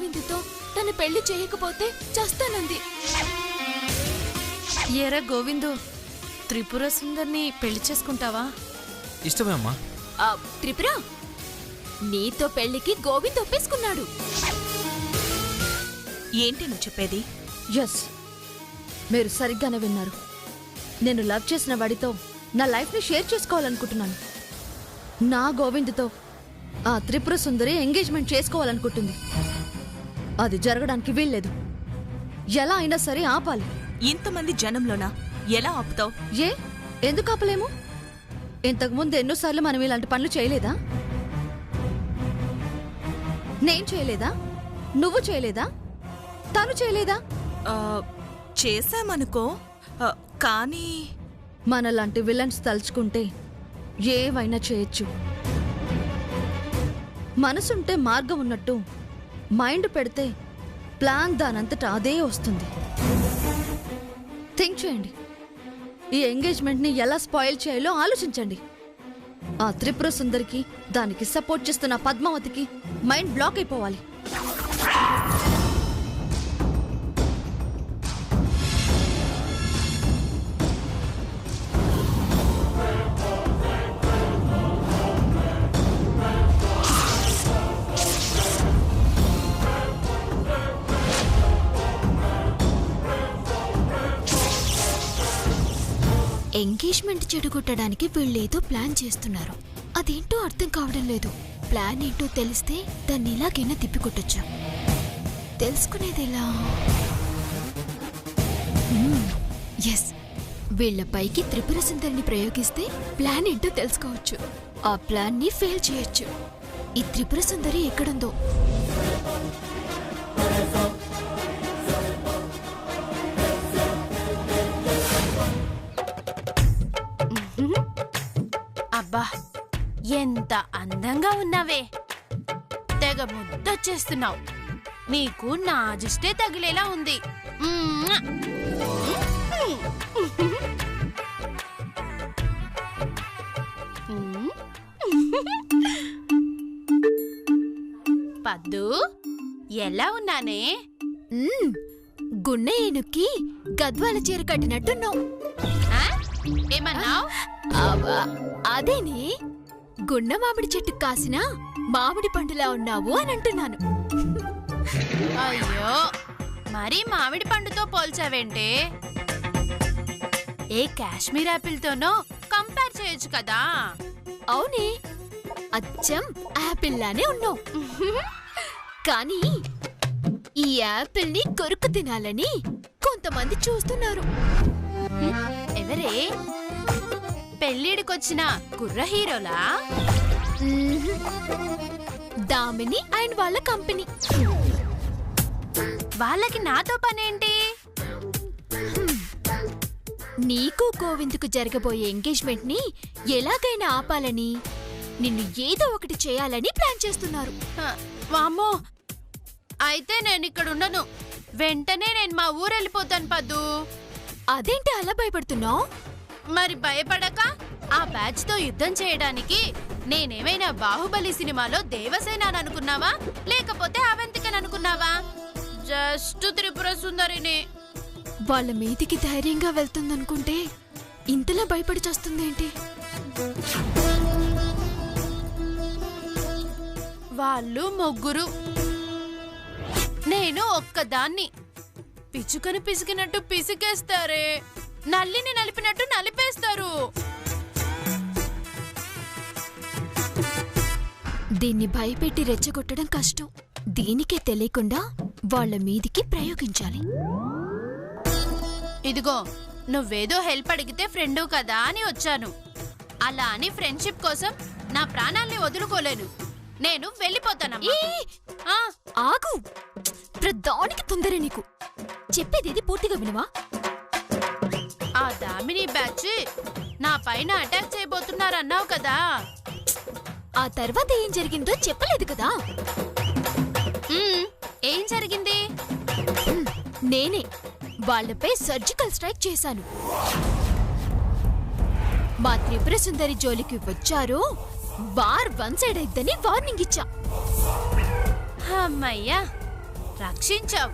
గోవిందుతో తన పెళ్లి చేయకపోతే చస్తానంది. ఏరా గోవిందు, త్రిపుర సుందర్ని పెళ్లి చేసుకుంటావా? ఇష్టమే అమ్మా. త్రిపుర, నీతో పెళ్లికి గోవింద్ ఒప్పేసుకున్నాడు. ఏంటి నువ్వు చెప్పేది? ఎస్, మీరు సరిగ్గానే విన్నారు. నేను లవ్ చేసిన వాడితో నా లైఫ్ని షేర్ చేసుకోవాలనుకుంటున్నాను. నా గోవింద్తో ఆ త్రిపుర సుందరి ఎంగేజ్మెంట్ చేసుకోవాలనుకుంటుంది. అది జరగడానికి వీల్లేదు. ఎలా అయినా సరే ఆపాలి. ఇంతమంది జనంలోనా ఎలా ఆపుతావు? ఎందుకు ఆపలేము? ఇంతకుముందు ఎన్నోసార్లు మనం ఇలాంటి పనులు చేయలేదా? నేను చేయలేదా? నువ్వు చేయలేదా? తను చేయలేదా? చేశామనుకో, కానీ మనలాంటి విలన్స్ తలుచుకుంటే ఏవైనా చేయొచ్చు. మనసుంటే మార్గం ఉన్నట్టు మైండ్ పెడితే ప్లాన్ దానంతటా అదే వస్తుంది. థింక్ చేయండి. ఈ ఎంగేజ్మెంట్ని ఎలా స్పాయిల్ చేయాలో ఆలోచించండి. ఆ త్రిపుర సుందరికి, దానికి సపోర్ట్ చేస్తున్న పద్మావతికి మైండ్ బ్లాక్ అయిపోవాలి. ఎంగేజ్మెంట్ చెడగొట్టడానికి వీళ్ళేదో ప్లాన్ చేస్తున్నారు. అదేంటో అర్థం కావడం లేదు. ప్లాన్ ఏంటో తెలిస్తే దాన్ని ఇలాగైనా తిప్పికొట్టొచ్చు. తెలుసుకునేదెలా? ఎస్, వీళ్లపైకి త్రిపుర సుందరిని ప్రయోగిస్తే ప్లాన్ ఏంటో తెలుసుకోవచ్చు. ఆ ప్లాన్ ని ఫెయిల్ చేయొచ్చు. ఈ త్రిపుర సుందరి ఎక్కడుందో? అబ్బా, ఎంత అందంగా ఉన్నావే! తెగ ముద్దొచ్చేస్తున్నావు. నీకు నా అజిస్టే తగిలేలా ఉంది. పద్దు, ఎలా ఉన్నానే? గున్న ఏనుక్కి గద్వాల చీర కట్టినట్టున్నావు. ఏమన్నావు? అదేనే, గున్న మామిడి చెట్టు కాసిన మామిడి పండులా ఉన్నావు అని అంటున్నాను. అయ్యో, మరీ మామిడి పండుతో పోల్చావేంటే? ఏ కాశ్మీర్ యాపిల్తోనో కంపేర్ చేయొచ్చు కదా. అవునే, అచ్చం యాపిల్ లానే ఉన్నావు. కానీ ఈ యాపిల్ ని కొరుకు తినాలని కొంతమంది చూస్తున్నారు. ఎవరే? పెళ్ళిడికొచ్చిన కుర్ర హీరోలా? దామిని అండ్ వాళ్ళ కంపెనీ. వాళ్ళకి నాతో పనేంటి? నీకు గోవిందుకు జరగబోయే ఎంగేజ్మెంట్ ని ఎలాగైనా ఆపాలని, నిన్ను ఏదో ఒకటి చేయాలని ప్లాన్ చేస్తున్నారు. వామ్మో, అయితే నేనిక్కడుండను. వెంటనే నేను మా ఊరెళ్ళిపోతాను పద్దు. అదేంటి అలా భయపడుతున్నావు? మరి భయపడక ఆ బ్యాచ్ తో యుద్ధం చేయడానికి నేనేమైనా బాహుబలి సినిమాలో దేవసేన అనుకున్నావా, లేకపోతే అవంతికని అనుకున్నావా? జస్ట్ త్రిపుర సుందరిని. వాళ్ళ మీదికి ధైర్యంగా వెళ్తుందనుకుంటే ఇంతలా భయపడి చేస్తుందేంటి? వాళ్ళు ముగ్గురు, నేను ఒక్కదాన్ని. పిచ్చుకని పిసికినట్టు పిసికేస్తారే, నల్లిని నలిపినట్టు నలిపేస్తారు. దీన్ని భయపెట్టి రెచ్చగొట్టడం కష్టం. దీనికే తెలియకుండా వాళ్ళ మీదికి ప్రయోగించాలి. ఇదిగో, నువ్వేదో హెల్ప్ అడిగితే ఫ్రెండు కదా అని వచ్చాను. అలా అని ఫ్రెండ్షిప్ కోసం నా ప్రాణాల్ని వదులుకోలేను. నేను వెళ్ళిపోతానమ్మా. ఆగు, ప్రధానికి తొందర నీకు. చెప్పేది పూర్తిగా వినవా? ఆ దామిని బ్యాచ్ నా పైన అటాక్ చేయబోతున్నారన్నావు కదా. ఆ తర్వాత ఏం జరిగిందో చెప్పలేదు కదా. ఏం జరిగింది? నేనే వాళ్లపై సర్జికల్ స్ట్రైక్ చేశాను. మా త్రిపుర సుందరి జోలికి వచ్చారు, వార్ వన్ సైడ్ అయిద్దని వార్నింగ్ ఇచ్చా. అమ్మయ్యా, రక్షించావు.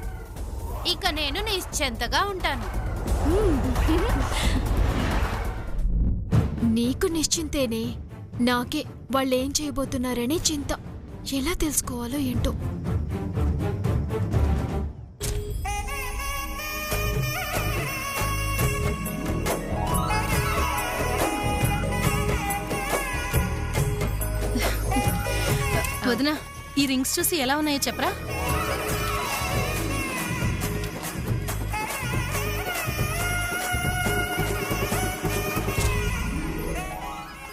ఇక నేను నిశ్చింతగా ఉంటాను. నీకు నిశ్చింతేనే, నాకే వాళ్ళేం చేయబోతున్నారనే చింత. ఎలా తెలుసుకోవాలో ఏంటో. వదినా, ఈ రింగ్స్ చూసి ఎలా ఉన్నాయో చెప్పరా?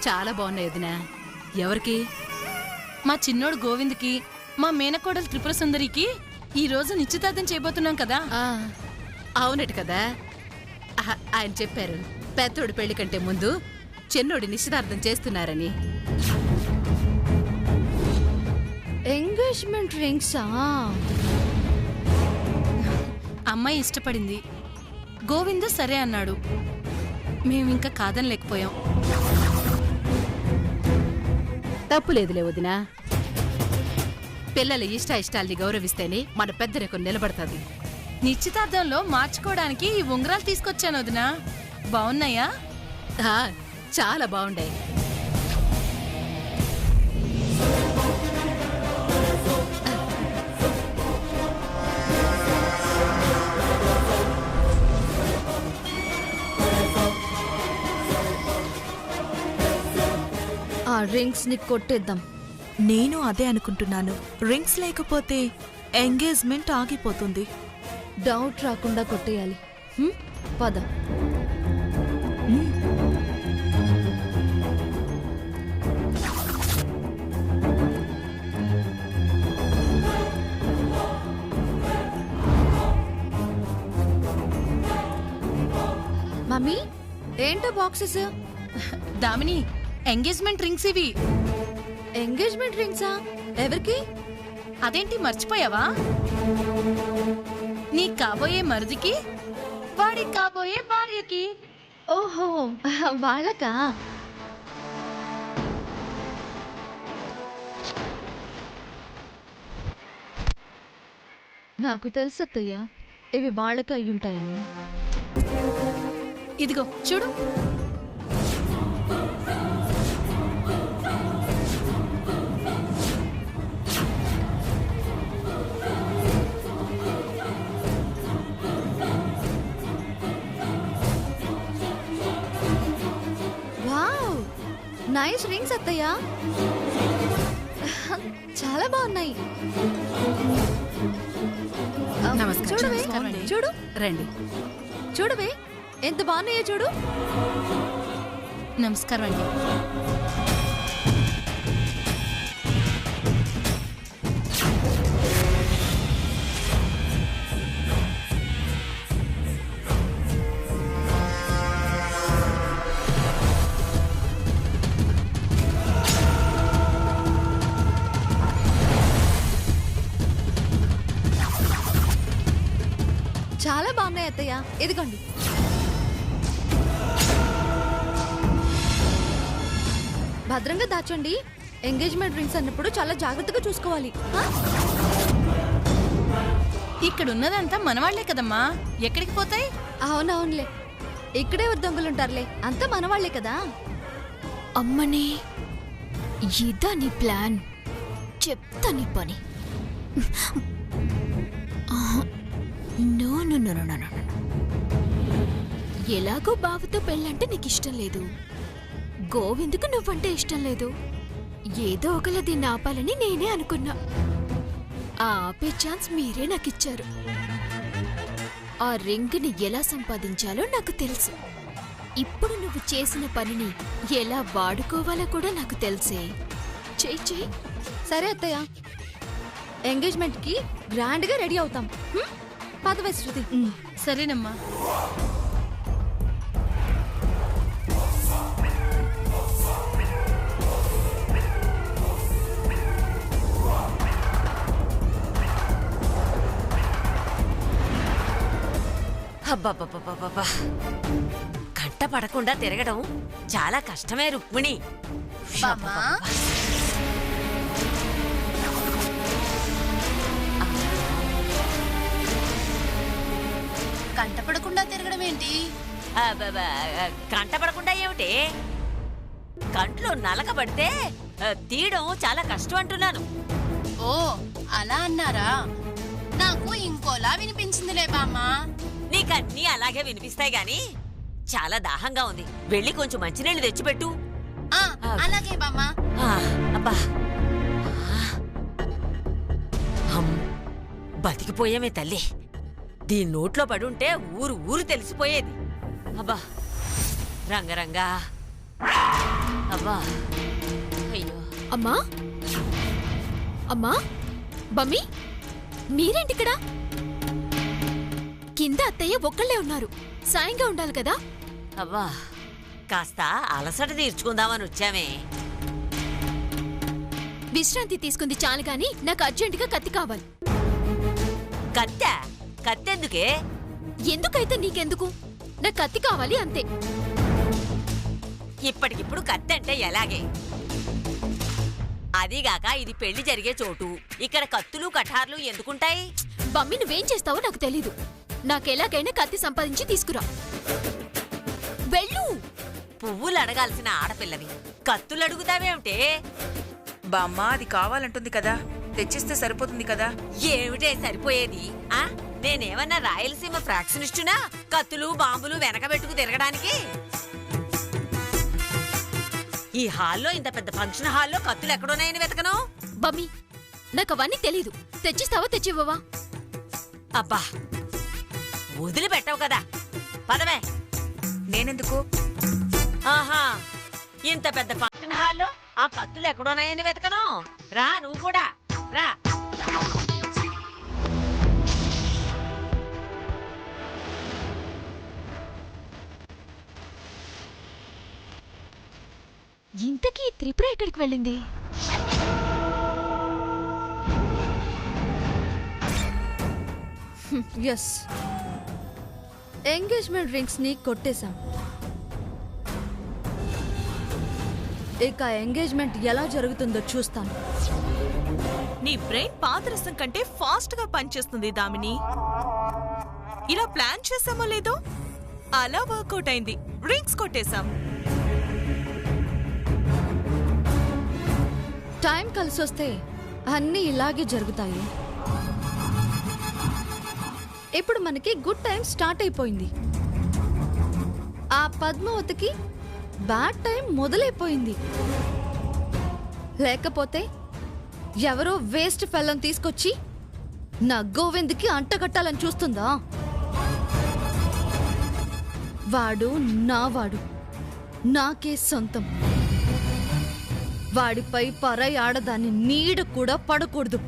చాలా బాగున్నాయి వదినా. ఎవరికి? మా చిన్నోడు గోవింద్కి, మా మేనకోడలు త్రిపుర సుందరికి ఈ రోజు నిశ్చితార్థం చేయబోతున్నాం కదా. అవునట్టు కదా, ఆయన చెప్పారు పెద్దోడి పెళ్లి కంటే ముందు చిన్నోడి నిశ్చితార్థం చేస్తున్నారని. ఎంగేజ్మెంట్ రింగ్సా? అమ్మాయి ఇష్టపడింది, గోవింద్ సరే అన్నాడు. మేమింకా కాదనలేకపోయాం. తప్పులేదులే వదినా. పిల్లల ఇష్టాల్ని గౌరవిస్తేనే మన పెద్దరికం నిలబడుతుంది. నిశ్చితార్థంలో మార్చుకోవడానికి ఈ ఉంగరాలు తీసుకొచ్చాను వదినా. బాగున్నాయా? చాలా బాగుండాయి. ఆ రింగ్స్ ని కొట్టేద్దాం. నేను అదే అనుకుంటున్నాను. రింగ్స్ లేకపోతే ఎంగేజ్మెంట్ ఆగిపోతుంది. డౌట్ రాకుండా కొట్టేయాలి. పద. మమ్మీ, ఏంటో బాక్సెస్? దామిని, ఎంగేజ్మెంట్ రింగ్స్ ఇవి. ఎంగేజ్మెంట్ రింగ్సా? ఎవరికి? అదేంటి మర్చిపోయావా? నీ కాబోయే మరుదికి, వాడి కాబోయే భార్యకి. ఓహో, వాళ్ళకా? నాకు తెలుసు అత్తయ్య, ఇవి వాళ్ళకి అయి ఉంటాయని. ఇదిగో చూడు. వావ్, నైస్ రింగ్స్ అత్తయ్య. చాలా బాగున్నాయి. నమస్కారం. చూడవే, నమస్కారం. చూడు రండి. చూడవే, ఎంత బాగున్నాయో చూడు. నమస్కారం అండి. చాలా బాగున్నాయి అత్తయ్య, ఇదిగోండి. భద్రంగా దాచండి. ఎంగేజ్మెంట్ రింగ్స్ అన్నప్పుడు చాలా జాగ్రత్తగా చూసుకోవాలి. ఇక్కడ ఉన్నదంతా మనవాళ్లే కదమ్మా, ఎక్కడికి పోతాయి? అవునవునులే, ఇక్కడే దొంగలుంటారులే, అంతా మనవాళ్లే కదా. అమ్మనే, ఇదా నీ ప్లాన్? చెప్తా నీ పని. No no no no no no. ఎలాగో బావతో పెళ్ళంటే నీకు ఇష్టం లేదు, గోవిందుకు నువ్వంటే ఇష్టం లేదు. ఏదో ఒకలా దీన్ని ఆపాలని నేనే అనుకున్నా. ఆ ఆపే ఛాన్స్ మీరే నాకిచ్చారు. ఆ రింగ్ని ఎలా సంపాదించాలో నాకు తెలుసు. ఇప్పుడు నువ్వు చేసిన పనిని ఎలా వాడుకోవాలో కూడా నాకు తెలుసే. చెయ్యి చెయ్యి. సరే అత్తయ్య, ఎంగేజ్మెంట్ కి గ్రాండ్ గా రెడీ అవుతాం. పదవే శృతి. సరేనమ్మా. అబ్బబ్బబ్బబ్బబ్బా, కంట పడకుండా తిరగడం చాలా కష్టమే రుక్మిణి. బామ్మా, కంటపడకుండా తిరగడం ఏంటి? కంటపడకుండా ఏమిటి? కంట్లో నలకబడితే తీయడం చాలా కష్టం అంటున్నాను. ఓ అలా అన్నారా? నాకు ఇంకోలా వినిపించిందిలే బామ్మ. నీకన్నీ అలాగే వినిపిస్తాయి గాని చాలా దాహంగా ఉంది. వెళ్ళి కొంచెం మంచినీళ్ళు తెచ్చిపెట్టు. అలాగే బామ్మ. అబ్బా బతికిపోయామే తల్లి. దీని నోట్లో పడుంటే ఊరు ఊరు తెలిసిపోయేది. అబ్బా రంగరంగా. అబ్బా అయ్యో. అమ్మా అమ్మా బమ్మి, మీరేంటిక్కడ? కింద అత్తయ్య ఒక్కళ్ళే ఉన్నారు. సాయంగా ఉండాలి కదా. అబ్బా కాస్త అలసట తీర్చుకుందామని వచ్చామే. విశ్రాంతి తీసుకుంది చాలు గాని నాకు అర్జెంటుగా కత్తి కావాలి. కత్తెందుకే? ఎందుకైతే నీకెందుకు? నాకు కత్తి కావాలి అంతే. ఇప్పటికిప్పుడు కత్తి అంటే ఎలాగే? అదీగాక ఇది పెళ్లి జరిగే చోటు. ఇక్కడ కత్తులు కఠార్లు ఎందుకుంటాయి? బమ్మి, నువ్వేం చేస్తావో నాకు తెలీదు. నాకెలాగైనా కత్తి సంపాదించి తీసుకురా. వెళ్ళు. పువ్వులు అడగాల్సిన ఆడపిల్లవి కత్తులు అడుగుతావేమిటే? బామ్మ అది కావాలంటుంది కదా, తెచ్చిస్తే సరిపోతుంది కదా. ఏమిటే సరిపోయేది? నేనేమన్నా రాయలసీమ ఫ్రాక్షనిస్టునా కత్తులు బాంబులు వెనకబెట్టుకు తిరగడానికి? ఈ హాల్లో, ఇంత పెద్ద ఫంక్షన్ హాల్లో కత్తులు ఎక్కడున్నాయని వెతకను? బమ్మి, నాకు అవన్నీ తెలీదు. తెచ్చిస్తావా తెచ్చివ్వవా? అబ్బా వదిలిపెట్టవు కదా, పదవే. నేనెందుకు? ఆహా, ఇంత పెద్ద ఫంక్షన్ హాల్లో ఆ కత్తులు ఎక్కడున్నాయని వెతకను? రా నువ్వు కూడా రా. ఇంతకీ త్రిపుర ఎక్కడికి వెళ్ళింది? ఎస్, ఎంగేజ్మెంట్ రింగ్స్ ని కొట్టేశాం. ఇక ఎంగేజ్మెంట్ ఎలా జరుగుతుందో చూస్తాను. నీ బ్రెయిన్ పాదరసం కంటే ఫాస్ట్ గా పనిచేస్తుంది దామిని. ఇలా ప్లాన్ చేసామో లేదో అలా వర్కౌట్ అయింది. రింగ్స్ కొట్టేశాం. టైం కలిసొస్తే అన్నీ ఇలాగే జరుగుతాయి. ఇప్పుడు మనకి గుడ్ టైం స్టార్ట్ అయిపోయింది. ఆ పద్మావతికి బ్యాడ్ టైం మొదలైపోయింది. లేకపోతే ఎవరో వేస్ట్ ఫెల్లం తీసుకొచ్చి నా గోవింద్కి అంటగట్టాలని చూస్తుందా? వాడు నావాడు, నాకే సొంతం. వాడిపై పరై ఆడదాన్ని నీడ కూడా పడకూడదు.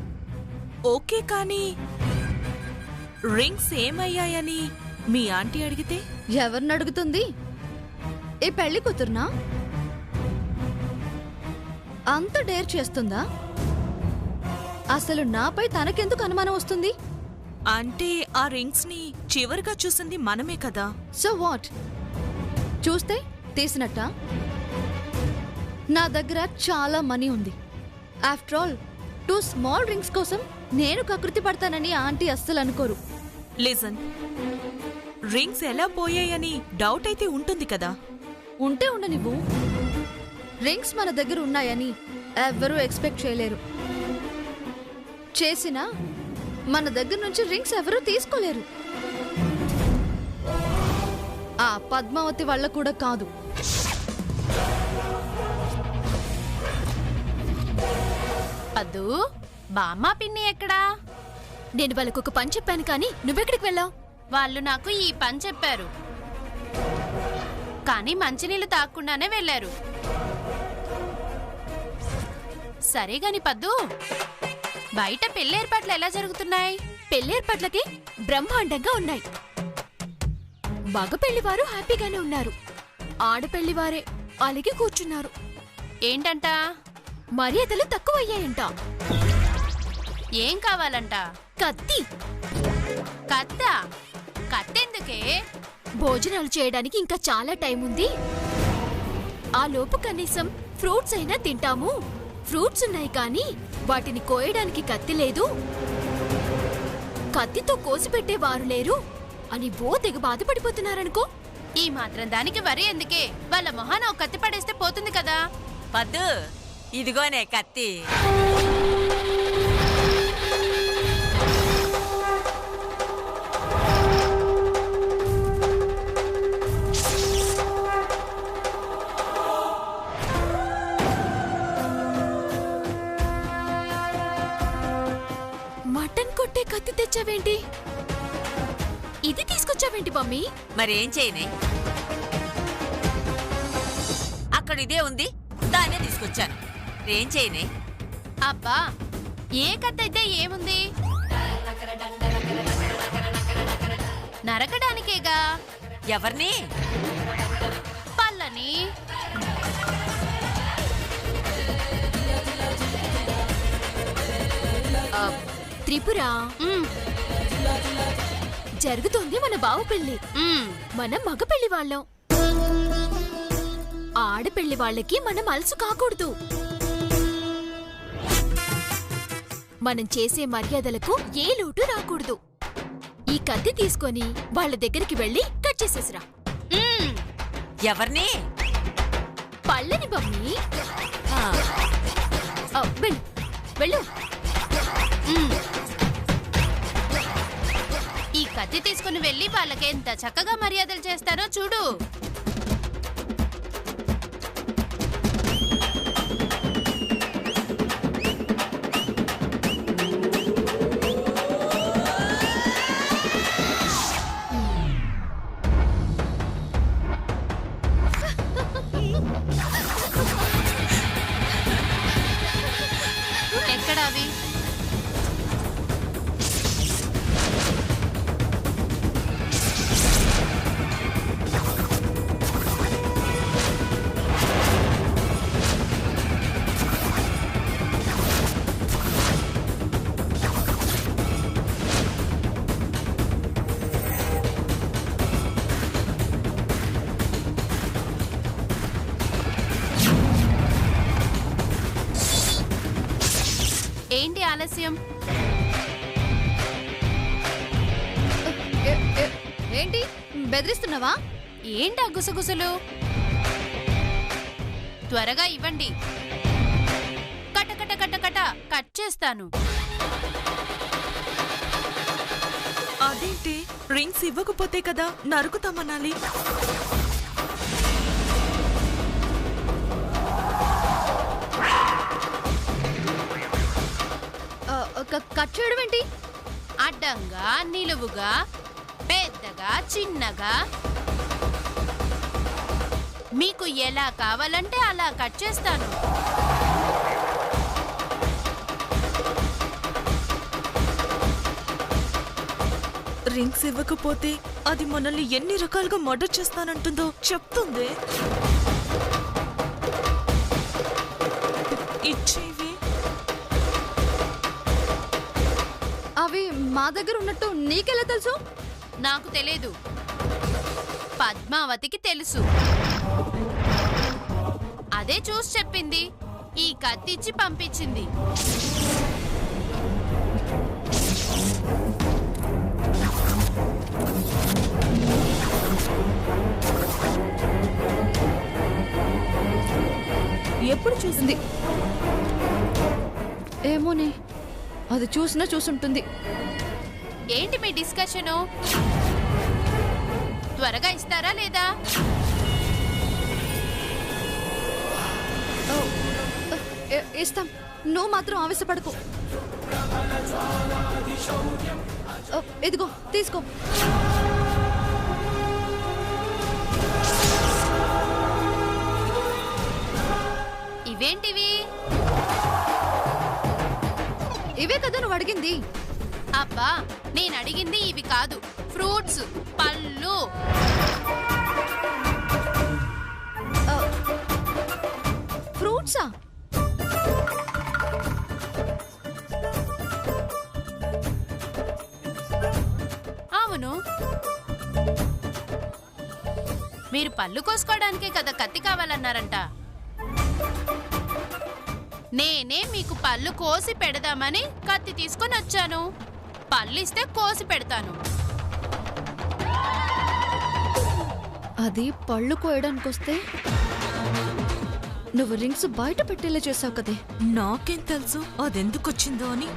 ఓకే, కానీ రింగ్స్ ఏమయ్యాయని మీ ఆంటీ అడిగితే? ఎవరిని అడుగుతుంది? ఈ పెళ్లి కూతురునా? అంత డేర్ చేస్తుందా? అసలు నాపై తనకెందుకు అనుమానం వస్తుంది? అంటే ఆ రింగ్స్ ని చివరిగా చూసింది మనమే కదా. So what? చూస్తే తీసినట్టా? నా దగ్గర చాలా మనీ ఉంది. ఆఫ్టర్ ఆల్ 2 స్మాల్ రింగ్స్ కోసం నేను కకృతి పడతానని ఆంటీ అస్సలు అనుకోరు. లిజన్, రింగ్స్ ఎలా పోయాయని డౌట్ అయితే ఉంటుంది కదా. ఉంటే ఉండనివ్వు. రింగ్స్ మన దగ్గర ఉన్నాయని ఎవ్వరూ ఎక్స్పెక్ట్ చేయలేరు. చేసినా మన దగ్గర నుంచి రింగ్స్ ఎవరూ తీసుకోలేరు. ఆ పద్మావతి వల్ల కూడా కాదు. పద్దు, బామ్మ పిన్ని ఎక్కడా? నేను వాళ్ళకు ఒక పని చెప్పాను కానీ నువ్వెక్కడికి వెళ్ళావు? వాళ్ళు నాకు ఈ పని చెప్పారు, కానీ మంచినీళ్ళు తాగకుండానే వెళ్ళారు. సరే గాని పద్దు, బయట పెళ్లి ఏర్పాట్లు ఎలా జరుగుతున్నాయి? పెళ్లేర్పాట్లకి బ్రహ్మాండంగా ఉన్నాయి. మగ పెళ్లివారు హ్యాపీగానే ఉన్నారు. ఆడపెళ్లివారే అలిగి కూర్చున్నారు. ఏంటంట? మర్యాదలు తక్కువయ్యాయంట. ఏం కావాలంట? కత్తి. కత్తా? కత్తెందుకే? భోజనాలు చేయడానికి ఇంకా చాలా టైం ఉంది. ఆ లోపు కనీసం ఫ్రూట్స్ అయినా తింటాము. ఫ్రూట్స్ ఉన్నాయి కానీ వాటిని కోయడానికి కత్తి లేదు. కత్తితో కోసిపెట్టేవారు లేరు. అని ఓ తెగ బాధపడిపోతున్నారనుకో. ఈ మాత్రం దానికి వరి ఎందుకే? వాళ్ళ మొహాన ఒక కత్తి పడేస్తే పోతుంది కదా. పద్దు ఇదిగోనే కత్తి. మటన్ కొట్టే కత్తి తెచ్చావేంటి? ఇది తీసుకొచ్చావేంటి మమ్మీ? మరేం చేయనే, అక్కడ ఇదే ఉంది, దాన్నే తీసుకొచ్చాను. ఏం చేయనే? అబ్బా, ఏ కత్తి అయితే ఏముంది, నరకడానికేగా. ఎవరిని? పళ్ళని. త్రిపుర, జరుగుతోంది మన బావ పెళ్లి. మనం మగ పెళ్లి వాళ్ళం. ఆడపెళ్లి వాళ్ళకి మనం అలసు కాకూడదు. మనం చేసే మర్యాదలకు ఏ లోటు రాకూడదు. ఈ కత్తి తీసుకొని వాళ్ళ దగ్గరికి వెళ్ళి కట్ చేసేసిరా. ఎవరిని? పళ్ళని మమ్మీ. వెళ్ళు వెళ్ళు. ఈ కత్తి తీసుకుని వెళ్ళి వాళ్ళకి ఎంత చక్కగా మర్యాదలు చేస్తారో చూడు. ఎక్కడ అవి? ఏంటి ఆలస్యం? ఏంటి బెదిరిస్తున్నావా? ఏంటి ఆ గుసగుసలు? త్వరగా ఇవ్వండి. కట కట కట కట కట్ చేస్తాను. అదేంటి, రింగ్స్ ఇవ్వకపోతే కదా నరుకుతామనాలి. కట్ చేయడం ఏంటి? అడ్డంగా, నిలువుగా, పెద్దగా, చిన్నగా మీకు ఎలా కావాలంటే అలా కట్ చేస్తాను. రింగ్స్ ఇవ్వకపోతే అది మనల్ని ఎన్ని రకాలుగా మర్డర్ చేస్తానంటుందో చెప్తుంది. ఇచ్చేవి. అవి మా దగ్గర ఉన్నట్టు నీకెలా తెలుసు? నాకు తెలియదు, పద్మావతికి తెలుసు. అదే చూసి చెప్పింది. ఈ కత్తిచ్చి పంపించింది. ఎప్పుడు చూసింది? ఏమోని, అది చూసినా చూసుంటుంది. ఏంటి మీ డిస్కషను? త్వరగా ఇస్తారా లేదా? ఇస్తాం, నువ్వు మాత్రం ఆవేశపడకు. ఇదిగో తీసుకో. ఇవేంటివి? ఇవే కదా నువ్వు అడిగింది. అబ్బా, నేను అడిగింది ఇవి కాదు, ఫ్రూట్స్, పళ్ళు. ఫ్రూట్సా? అవును, మీరు పళ్ళు కోసుకోవడానికే కదా కత్తి కావాలన్నారంట. నేనే మీకు పళ్ళు కోసి పెడదామని కత్తి తీసుకొని వచ్చాను. పళ్ళు ఇస్తే కోసి పెడతాను. అది పళ్ళు కోయడానికి వస్తే నువ్వు రింగ్స్ బయట పెట్టేలా చేసావు కదే. నాకేం తెలుసు అదెందుకొచ్చిందో అని.